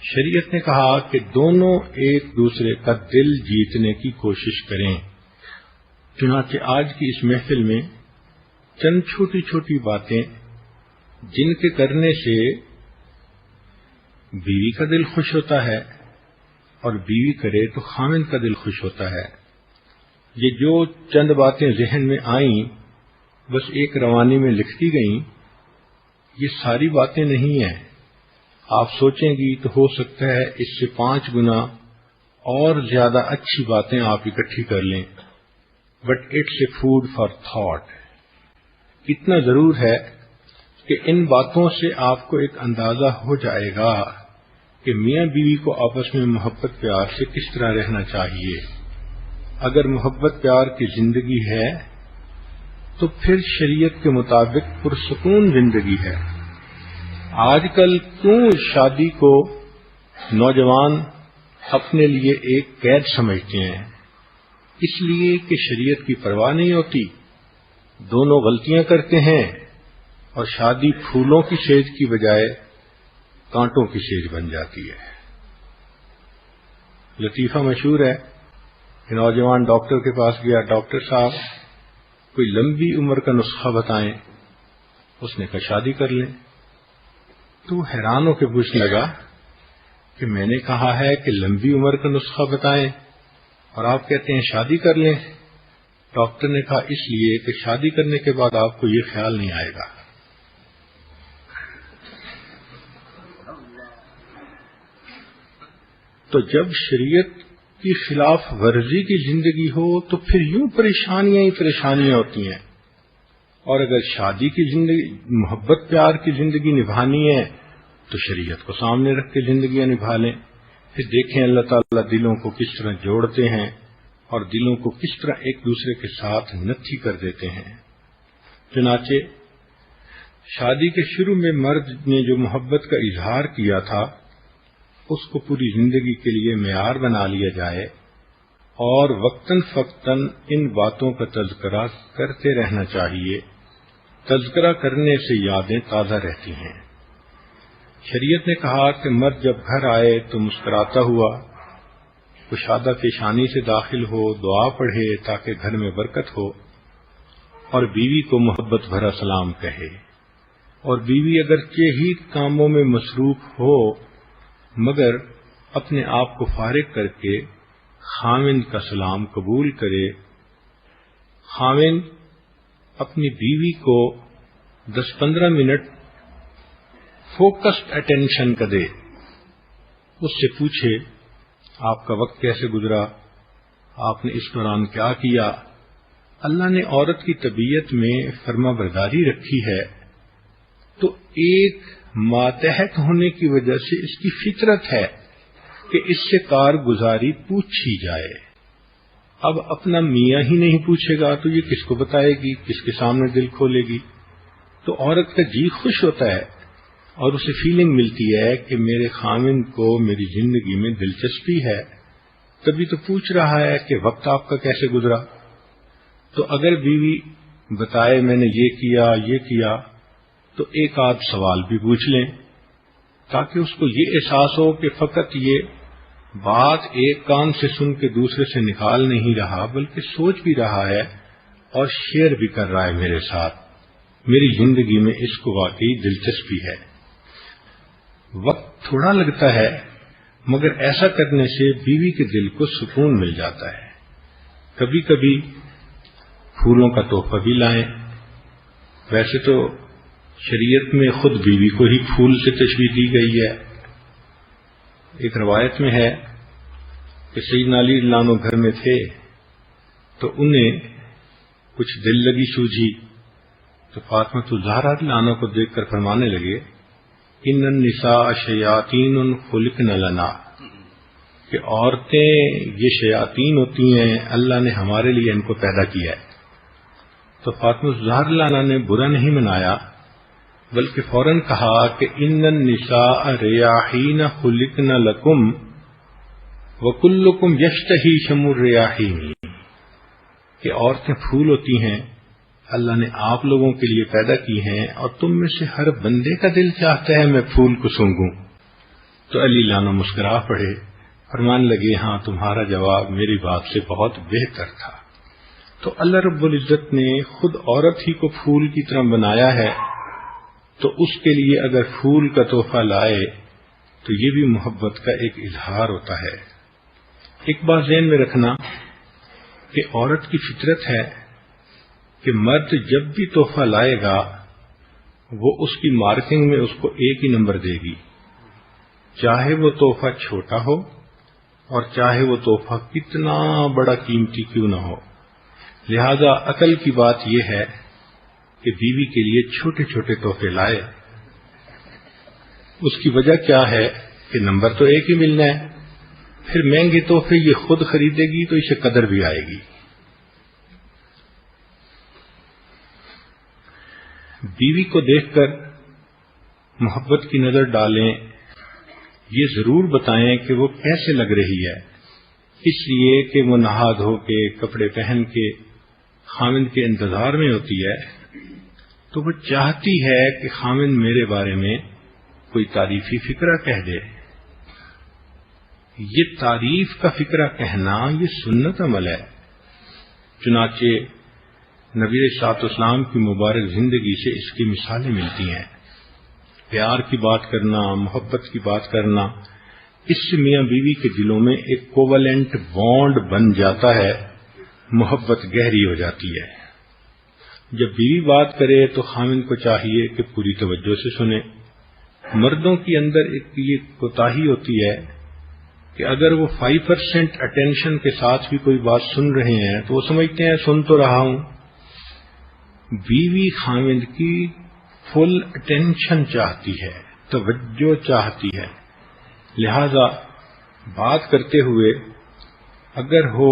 شریعت نے کہا کہ دونوں ایک دوسرے کا دل جیتنے کی کوشش کریں. چنانچہ آج کی اس محفل میں چند چھوٹی چھوٹی باتیں جن کے کرنے سے بیوی کا دل خوش ہوتا ہے اور بیوی کرے تو خاوند کا دل خوش ہوتا ہے. یہ جو چند باتیں ذہن میں آئیں بس ایک روانی میں لکھتی گئیں، یہ ساری باتیں نہیں ہیں. آپ سوچیں گی تو ہو سکتا ہے اس سے 5 گنا اور زیادہ اچھی باتیں آپ اکٹھی کر لیں، but it's a food for thought. اتنا ضرور ہے کہ ان باتوں سے آپ کو ایک اندازہ ہو جائے گا کہ میاں بیوی کو آپس میں محبت پیار سے کس طرح رہنا چاہیے. اگر محبت پیار کی زندگی ہے تو پھر شریعت کے مطابق پرسکون زندگی ہے. آج کل کیوں شادی کو نوجوان اپنے لیے ایک قید سمجھتے ہیں؟ اس لیے کہ شریعت کی پرواہ نہیں ہوتی. دونوں غلطیاں کرتے ہیں اور شادی پھولوں کی سیج کی بجائے کانٹوں کی سیج بن جاتی ہے. لطیفہ مشہور ہے کہ نوجوان ڈاکٹر کے پاس گیا، ڈاکٹر صاحب کوئی لمبی عمر کا نسخہ بتائیں. اس نے کہا شادی کر لیں. تو حیران ہو کے پوچھنے لگا کہ میں نے کہا ہے کہ لمبی عمر کا نسخہ بتائیں اور آپ کہتے ہیں شادی کر لیں. ڈاکٹر نے کہا اس لیے کہ شادی کرنے کے بعد آپ کو یہ خیال نہیں آئے گا. تو جب شریعت کی خلاف ورزی کی زندگی ہو تو پھر یوں پریشانیاں ہی پریشانیاں ہوتی ہیں. اور اگر شادی کی زندگی، محبت پیار کی زندگی نبھانی ہے تو شریعت کو سامنے رکھ کے زندگیاں نبھا لیں. پھر دیکھیں اللہ تعالیٰ دلوں کو کس طرح جوڑتے ہیں اور دلوں کو کس طرح ایک دوسرے کے ساتھ نتھی کر دیتے ہیں. چنانچہ شادی کے شروع میں مرد نے جو محبت کا اظہار کیا تھا اس کو پوری زندگی کے لیے معیار بنا لیا جائے اور وقتاً فوقتاً ان باتوں کا تذکرہ کرتے رہنا چاہیے. تذکرہ کرنے سے یادیں تازہ رہتی ہیں. شریعت نے کہا کہ مرد جب گھر آئے تو مسکراتا ہوا کشادہ پیشانی سے داخل ہو، دعا پڑھے تاکہ گھر میں برکت ہو، اور بیوی کو محبت بھرا سلام کہے. اور بیوی اگرچہ ہی کاموں میں مصروف ہو مگر اپنے آپ کو فارغ کر کے خاوند کا سلام قبول کرے. خاوند اپنی بیوی کو 10-15 منٹ فوکسڈ اٹینشن کا دے. اس سے پوچھے آپ کا وقت کیسے گزرا، آپ نے اس دوران کیا کیا. اللہ نے عورت کی طبیعت میں فرما برداری رکھی ہے تو ایک ماتحت ہونے کی وجہ سے اس کی فطرت ہے کہ اس سے کارگزاری پوچھی جائے. اب اپنا میاں ہی نہیں پوچھے گا تو یہ کس کو بتائے گی، کس کے سامنے دل کھولے گی. تو عورت کا جی خوش ہوتا ہے اور اسے فیلنگ ملتی ہے کہ میرے خاوند کو میری زندگی میں دلچسپی ہے، تبھی تو پوچھ رہا ہے کہ وقت آپ کا کیسے گزرا. تو اگر بیوی بتائے میں نے یہ کیا تو ایک آدھ سوال بھی پوچھ لیں تاکہ اس کو یہ احساس ہو کہ فقط یہ بات ایک کان سے سن کے دوسرے سے نکال نہیں رہا بلکہ سوچ بھی رہا ہے اور شیئر بھی کر رہا ہے میرے ساتھ. میری زندگی میں اس کو واقعی دلچسپی ہے. وقت تھوڑا لگتا ہے مگر ایسا کرنے سے بیوی کے دل کو سکون مل جاتا ہے. کبھی کبھی پھولوں کا تحفہ بھی لائیں. ویسے تو شریعت میں خود بیوی کو ہی پھول سے تشبیہ دی گئی ہے. ایک روایت میں ہے کہ سیدنا علی رضی اللہ عنہ گھر میں تھے تو انہیں کچھ دل لگی سوجھی تو فاطمہ الزہرا رضی اللہ عنہ کو دیکھ کر فرمانے لگے ان النساء شیاطین خلقن لنا، کہ عورتیں یہ شیاطین ہوتی ہیں، اللہ نے ہمارے لیے ان کو پیدا کیا ہے. تو فاطمہ الزہرا رضی اللہ عنہ نے برا نہیں منایا بلکہ فوراً کہا کہ ان النساء ریاحین خلقن لکم وکلکم یشتہی شم الریاحین، کہ عورتیں پھول ہوتی ہیں، اللہ نے آپ لوگوں کے لیے پیدا کی ہیں، اور تم میں سے ہر بندے کا دل چاہتا ہے میں پھول کو سونگوں۔ تو علی لانو مسکرا پڑے، فرمان لگے ہاں تمہارا جواب میری بات سے بہت بہتر تھا۔ تو اللہ رب العزت نے خود عورت ہی کو پھول کی طرح بنایا ہے، تو اس کے لیے اگر پھول کا تحفہ لائے تو یہ بھی محبت کا ایک اظہار ہوتا ہے۔ ایک بات ذہن میں رکھنا کہ عورت کی فطرت ہے کہ مرد جب بھی تحفہ لائے گا وہ اس کی مارکنگ میں اس کو ایک ہی نمبر دے گی، چاہے وہ تحفہ چھوٹا ہو اور چاہے وہ تحفہ کتنا بڑا قیمتی کیوں نہ ہو۔ لہذا عقل کی بات یہ ہے کہ بیوی کے لیے چھوٹے چھوٹے تحفے لائے۔ اس کی وجہ کیا ہے کہ نمبر تو ایک ہی ملنا ہے، پھر مہنگے تحفے یہ خود خریدے گی تو اسے قدر بھی آئے گی۔ بیوی کو دیکھ کر محبت کی نظر ڈالیں، یہ ضرور بتائیں کہ وہ کیسے لگ رہی ہے، اس لیے کہ وہ نہا دھو کے کپڑے پہن کے خامند کے انتظار میں ہوتی ہے، تو وہ چاہتی ہے کہ خامند میرے بارے میں کوئی تعریفی فقرہ کہہ دے۔ یہ تعریف کا فقرہ کہنا یہ سنت عمل ہے، چنانچہ نبی علیہ الصلوۃ والسلام کی مبارک زندگی سے اس کی مثالیں ملتی ہیں۔ پیار کی بات کرنا، محبت کی بات کرنا، اس سے میاں بیوی کے دلوں میں ایک کوولنٹ بانڈ بن جاتا ہے، محبت گہری ہو جاتی ہے۔ جب بیوی بات کرے تو خامند کو چاہیے کہ پوری توجہ سے سنے۔ مردوں کے اندر ایک یہ کوتاہی ہوتی ہے کہ اگر وہ 5% اٹینشن کے ساتھ بھی کوئی بات سن رہے ہیں تو وہ سمجھتے ہیں سن تو رہا ہوں۔ بیوی خامند کی فل اٹینشن چاہتی ہے، توجہ چاہتی ہے، لہذا بات کرتے ہوئے اگر ہو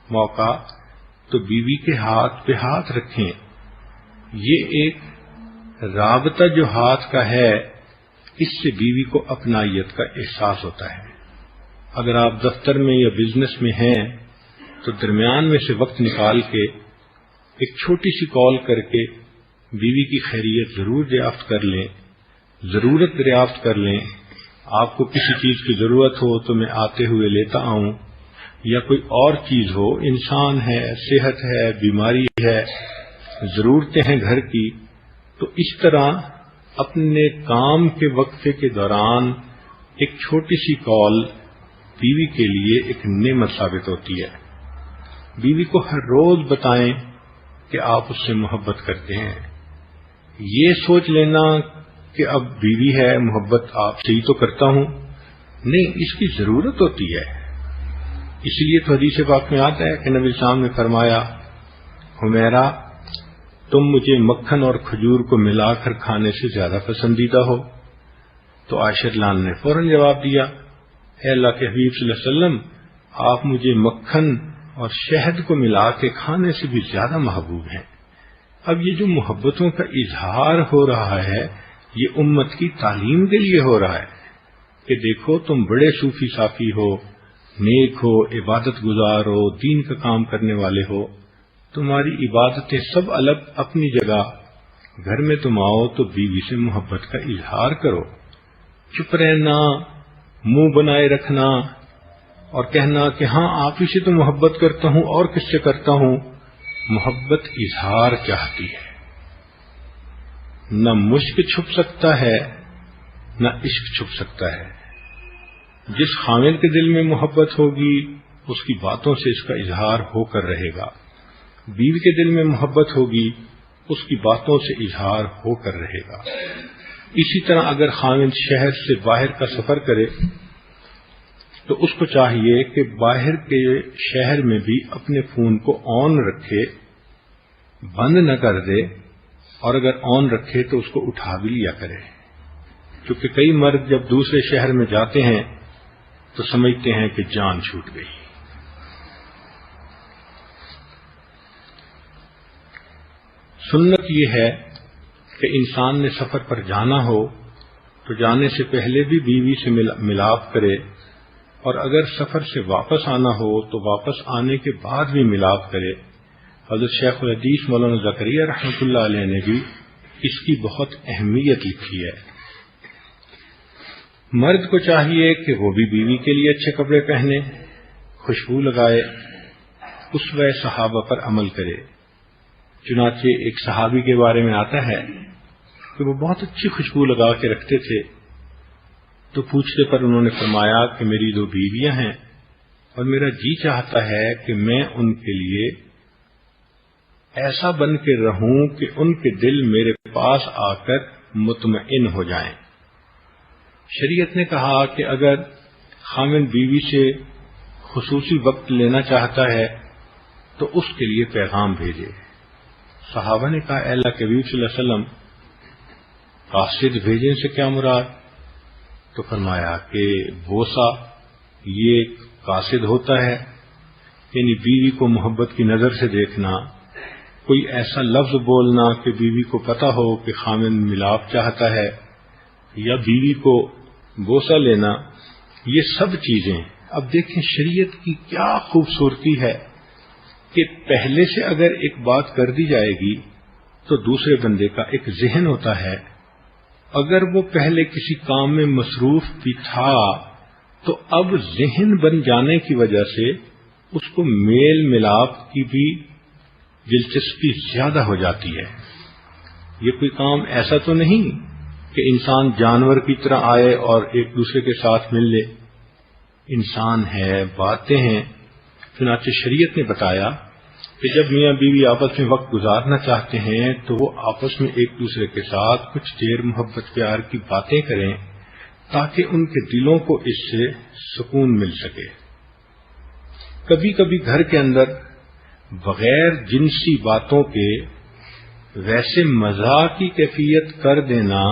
موقع تو بیوی کے ہاتھ پہ ہاتھ رکھیں۔ یہ ایک رابطہ جو ہاتھ کا ہے، اس سے بیوی کو اپنائیت کا احساس ہوتا ہے۔ اگر آپ دفتر میں یا بزنس میں ہیں تو درمیان میں سے وقت نکال کے ایک چھوٹی سی کال کر کے بیوی کی خیریت ضرور دریافت کر لیں، ضرورت دریافت کر لیں۔ آپ کو کسی چیز کی ضرورت ہو تو میں آتے ہوئے لیتا آؤں، یا کوئی اور چیز ہو، انسان ہے، صحت ہے، بیماری ہے، ضرورتیں ہیں گھر کی، تو اس طرح اپنے کام کے وقفے کے دوران ایک چھوٹی سی کال بیوی کے لیے ایک نعمت ثابت ہوتی ہے۔ بیوی کو ہر روز بتائیں کہ آپ اس سے محبت کرتے ہیں۔ یہ سوچ لینا کہ اب بیوی ہے، محبت آپ سے ہی تو کرتا ہوں، نہیں، اس کی ضرورت ہوتی ہے۔ اس لیے تو حدیث پاک میں آتا ہے کہ نبی صاحب نے فرمایا، حمیرہ تم مجھے مکھن اور کھجور کو ملا کر کھانے سے زیادہ پسندیدہ ہو؟ تو عائشہ لان نے فوراً جواب دیا، اے اللہ کے حبیب صلی اللہ علیہ وسلم، آپ مجھے مکھن اور شہد کو ملا کے کھانے سے بھی زیادہ محبوب ہیں۔ اب یہ جو محبتوں کا اظہار ہو رہا ہے یہ امت کی تعلیم کے لیے ہو رہا ہے کہ دیکھو تم بڑے صوفی صافی ہو، نیک ہو، عبادت گزار ہو، دین کا کام کرنے والے ہو، تمہاری عبادتیں سب الگ اپنی جگہ، گھر میں تم آؤ تو بیوی سے محبت کا اظہار کرو۔ چپ رہنا، منہ بنائے رکھنا اور کہنا کہ ہاں آپ ہی سے تو محبت کرتا ہوں اور کس سے کرتا ہوں، محبت اظہار چاہتی ہے۔ نہ مشک چھپ سکتا ہے نہ عشق چھپ سکتا ہے۔ جس خامد کے دل میں محبت ہوگی اس کی باتوں سے اس کا اظہار ہو کر رہے گا، بیوی کے دل میں محبت ہوگی اس کی باتوں سے اظہار ہو کر رہے گا۔ اسی طرح اگر خامد شہر سے باہر کا سفر کرے تو اس کو چاہیے کہ باہر کے شہر میں بھی اپنے فون کو آن رکھے، بند نہ کر دے، اور اگر آن رکھے تو اس کو اٹھا بھی لیا کرے، کیونکہ کئی مرد جب دوسرے شہر میں جاتے ہیں تو سمجھتے ہیں کہ جان چھوٹ گئی۔ سنت یہ ہے کہ انسان نے سفر پر جانا ہو تو جانے سے پہلے بھی بیوی سے ملاپ کرے، اور اگر سفر سے واپس آنا ہو تو واپس آنے کے بعد بھی ملاپ کرے۔ حضرت شیخ الحدیث مولانا زکریا رحمۃ اللہ علیہ نے بھی اس کی بہت اہمیت لکھی ہے۔ مرد کو چاہیے کہ وہ بھی بیوی کے لیے اچھے کپڑے پہنے، خوشبو لگائے، اسوہ صحابہ پر عمل کرے۔ چنانچہ ایک صحابی کے بارے میں آتا ہے کہ وہ بہت اچھی خوشبو لگا کے رکھتے تھے، تو پوچھنے پر انہوں نے فرمایا کہ میری 2 بیویاں ہیں اور میرا جی چاہتا ہے کہ میں ان کے لیے ایسا بن کے رہوں کہ ان کے دل میرے پاس آ کر مطمئن ہو جائیں۔ شریعت نے کہا کہ اگر خاوند بیوی سے خصوصی وقت لینا چاہتا ہے تو اس کے لیے پیغام بھیجے۔ صحابہ نے کہا اے اللہ کے حبیب صلی اللہ علیہ وسلم، قاصد بھیجنے سے کیا مراد؟ تو فرمایا کہ بوسہ یہ قاصد ہوتا ہے، یعنی بیوی کو محبت کی نظر سے دیکھنا، کوئی ایسا لفظ بولنا کہ بیوی کو پتہ ہو کہ خاوند ملاپ چاہتا ہے، یا بیوی کو بوسہ لینا، یہ سب چیزیں۔ اب دیکھیں شریعت کی کیا خوبصورتی ہے کہ پہلے سے اگر ایک بات کر دی جائے گی تو دوسرے بندے کا ایک ذہن ہوتا ہے، اگر وہ پہلے کسی کام میں مصروف بھی تھا تو اب ذہن بن جانے کی وجہ سے اس کو میل ملاپ کی بھی دلچسپی زیادہ ہو جاتی ہے۔ یہ کوئی کام ایسا تو نہیں کہ انسان جانور کی طرح آئے اور ایک دوسرے کے ساتھ مل لے، انسان ہے، باتیں ہیں۔ چنانچہ شریعت نے بتایا کہ جب میاں بیوی آپس میں وقت گزارنا چاہتے ہیں تو وہ آپس میں ایک دوسرے کے ساتھ کچھ دیر محبت پیار کی باتیں کریں تاکہ ان کے دلوں کو اس سے سکون مل سکے۔ کبھی کبھی گھر کے اندر بغیر جنسی باتوں کے ویسے مزاح کی کیفیت کر دینا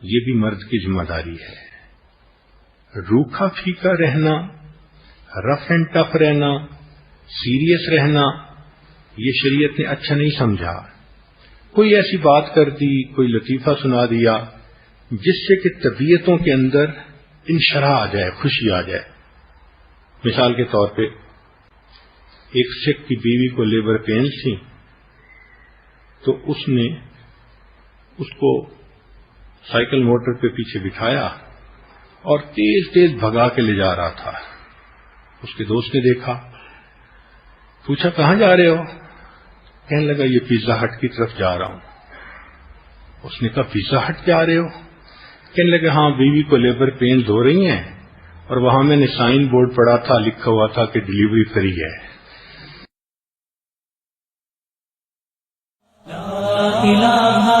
یہ بھی مرد کی ذمہ داری ہے۔ روکھا پھیکا رہنا، رف اینڈ ٹف رہنا، سیریس رہنا، یہ شریعت نے اچھا نہیں سمجھا۔ کوئی ایسی بات کر دی، کوئی لطیفہ سنا دیا جس سے کہ طبیعتوں کے اندر انشراح آ جائے، خوشی آ جائے۔ مثال کے طور پہ ایک سکھ کی بیوی کو لیبر پینس تھی، تو اس نے اس کو سائیکل موٹر پہ پیچھے بٹھایا اور تیز تیز بھگا کے لے جا رہا تھا۔ اس کے دوست نے دیکھا، پوچھا کہاں جا رہے ہو؟ کہنے لگا یہ پیزا ہٹ کی طرف جا رہا ہوں۔ اس نے کہا پیزا ہٹ جا رہے ہو؟ کہنے لگا ہاں، بیوی کو لیبر پینز ہو رہی ہیں اور وہاں میں نے سائن بورڈ پڑھا تھا، لکھا ہوا تھا کہ ڈیلیوری فری ہے۔ لا الہ